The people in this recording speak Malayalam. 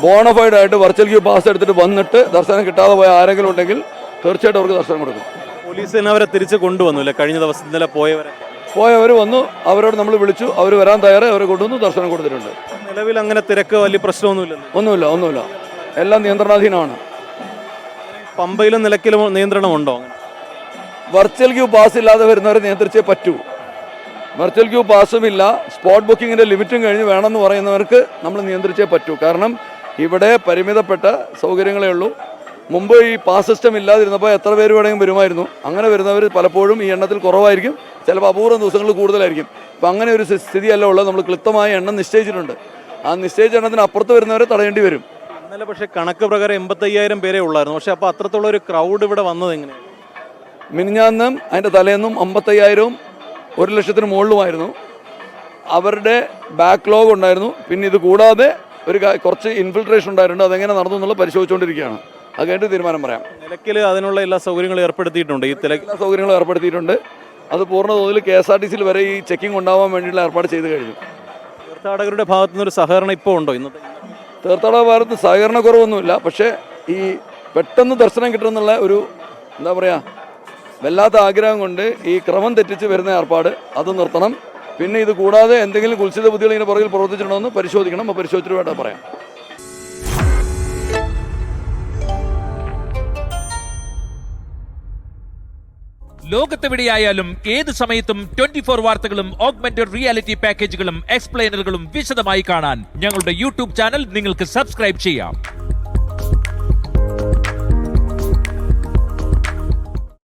ബോണഫൈഡ് ആയിട്ട് വെർച്വൽ ക്യൂ പാസ് എടുത്തിട്ട് വന്നിട്ട് ദർശനം കിട്ടാതെ പോയ ആരെങ്കിലും ഉണ്ടെങ്കിൽ തീർച്ചയായിട്ടും അവർക്ക് ദർശനം കൊടുക്കും. പോലീസ് അവരെ തിരിച്ച് കൊണ്ടുവന്നില്ല കഴിഞ്ഞ ദിവസം ഇന്നലെ പോയവർ വന്നു, അവരോട് നമ്മൾ വിളിച്ചു, അവർ വരാൻ തയ്യാറായി, അവരെ കൊണ്ടുവന്നു, ദർശനം കൊടുത്തിട്ടുണ്ട്. നിലവിൽ അങ്ങനെ തിരക്ക് വലിയ പ്രശ്നമൊന്നുമില്ല. ഒന്നുമില്ല, എല്ലാം നിയന്ത്രണാധീനമാണ്. പമ്പയിലും നിലയ്ക്കലും നിയന്ത്രണമുണ്ടോ? വെർച്വൽ ക്യൂ പാസ് ഇല്ലാതെ വരുന്നവരെ നിയന്ത്രിച്ചേ പറ്റൂ. വെർച്വൽ ക്യൂ പാസും ഇല്ല, സ്പോട്ട് ബുക്കിങ്ങിൻ്റെ ലിമിറ്റും കഴിഞ്ഞ് വേണമെന്ന് പറയുന്നവർക്ക് നമ്മൾ നിയന്ത്രിച്ചേ പറ്റൂ. കാരണം ഇവിടെ പരിമിതപ്പെട്ട സൗകര്യങ്ങളേ ഉള്ളൂ. മുമ്പ് ഈ പാസ് സിസ്റ്റം ഇല്ലാതിരുന്നപ്പോൾ എത്ര പേര് വേണമെങ്കിലും വരുമായിരുന്നു. അങ്ങനെ വരുന്നവർ പലപ്പോഴും ഈ എണ്ണത്തിൽ കുറവായിരിക്കും, ചിലപ്പോൾ അപൂർവം ദിവസങ്ങളിൽ കൂടുതലായിരിക്കും. അപ്പം അങ്ങനെ ഒരു സ്ഥിതിയല്ല ഉള്ളത്. നമ്മൾ ക്ലിപ്തമായ എണ്ണം നിശ്ചയിച്ചിട്ടുണ്ട്. ആ നിശ്ചയിച്ച എണ്ണത്തിന് അപ്പുറത്ത് വരുന്നവരെ തടയേണ്ടി വരും. ഇന്നലെ പക്ഷേ കണക്ക് പ്രകാരം 85,000 പേരെ ഉള്ളായിരുന്നു. പക്ഷേ അപ്പോൾ അത്രത്തോളം ഒരു ക്രൗഡ് ഇവിടെ വന്നത് എങ്ങനെയാണ്? മിനിഞ്ഞാന്നും അതിൻ്റെ തലേന്നും 55,000-ഉം 1,00,000-ന് മുകളിലുമായിരുന്നു. അവരുടെ ബാക്ക്ലോഗ് ഉണ്ടായിരുന്നു. പിന്നെ ഇത് കൂടാതെ കുറച്ച് ഇൻഫിൽട്രേഷൻ ഉണ്ടായിട്ടുണ്ട്. അതെങ്ങനെ നടന്നു എന്നുള്ളത് പരിശോധിച്ചുകൊണ്ടിരിക്കുകയാണ്. അത് കഴിഞ്ഞിട്ട് തീരുമാനം പറയാം. നിലയ്ക്കൽ അതിനുള്ള എല്ലാ സൗകര്യങ്ങളും ഏർപ്പെടുത്തിയിട്ടുണ്ട്. എല്ലാ സൗകര്യങ്ങളും ഏർപ്പെടുത്തിയിട്ടുണ്ട്. അത് പൂർണ്ണ തോതിൽ KSRTC വരെ ഈ ചെക്കിംഗ് ഉണ്ടാവാൻ വേണ്ടിയുള്ള ഏർപ്പാട് ചെയ്ത് കഴിഞ്ഞു. തീർത്ഥാടകരുടെ ഭാഗത്തു നിന്നൊരു സഹകരണം ഇപ്പോൾ ഉണ്ടോ? ഇന്നത്തെ തീർത്ഥാടക ഭാഗത്ത് സഹകരണക്കുറവൊന്നുമില്ല. പക്ഷേ ഈ പെട്ടെന്ന് ദർശനം കിട്ടുമെന്നുള്ള ഒരു എന്താ പറയുക വല്ലാത്ത ആഗ്രഹം കൊണ്ട് ഈ ക്രമം തെറ്റിച്ച് വരുന്ന ഏർപ്പാട് അത് നിർത്തണം. പിന്നെ ഇത് കൂടാതെ എന്തെങ്കിലും കുൽസിത ബുദ്ധികൾ ഇതിന് പുറകിൽ പ്രവർത്തിച്ചിട്ടുണ്ടോ എന്ന് പരിശോധിക്കണം. അപ്പോൾ പരിശോധിച്ചിട്ട് വേണ്ട പറയാം. ലോകത്തെവിടെയായാലും ഏത് സമയത്തും 24 വാർത്തകളും ഓഗ്മെന്റഡ് റിയാലിറ്റി പാക്കേജുകളും എക്സ്പ്ലെയിനറുകളും വിശദമായി കാണാൻ ഞങ്ങളുടെ യൂട്യൂബ് ചാനൽ നിങ്ങൾക്ക് സബ്സ്ക്രൈബ് ചെയ്യാം.